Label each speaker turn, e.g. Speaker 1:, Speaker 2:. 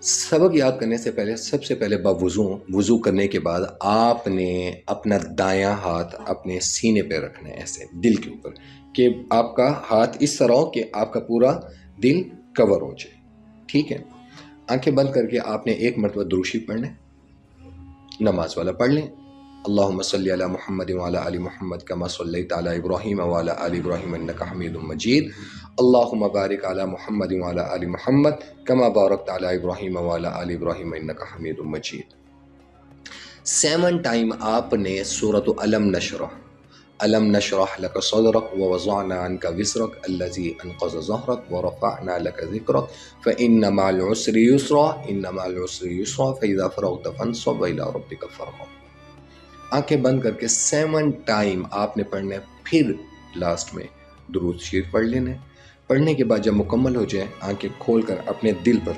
Speaker 1: सबक याद करने से पहले सबसे पहले वज़ू करने के बाद आपने अपना दायां हाथ अपने सीने पे रखना है, ऐसे दिल के ऊपर, कि आपका हाथ इस तरह हो कि आपका पूरा दिल कवर हो जाए। ठीक है, आंखें बंद करके आपने एक मरतबा दुरूशी पढ़ना है, नमाज वाला पढ़ लें। अल्लाहुम्मा सल्ली अला मुहम्मद व अला आलि मुहम्मद कमा सल्लैता अला इब्राहीम व अला आलि इब्राहीम इन्नका हमीदुम मजीद। अल्लाहुम्मा बारिक अला मुहम्मद व अला आलि मुहम्मद कमा बारकता अला इब्राहीम व अला आलि इब्राहीम इन्नका हमीदुम मजीद। 7 टाइम आपने सूरत अलम नशरह लक सदरक व वज़अना अन्का विज़रक अल्लज़ी अनक़ज़ ज़हरक व रफ़अना लक ज़िक्रक फ़इन्न मअल उसरि युस्रा इन्न मअल उसरि युस्रा फ़इज़ा फ़रग़त फ़ंसब व इला रब्बिक फ़रग़ब। आंखें बंद करके 7 टाइम आपने पढ़ना है। फिर लास्ट में दुरूद शरीफ पढ़ लेना है। पढ़ने के बाद जब मुकम्मल हो जाए, आंखें खोलकर अपने दिल पर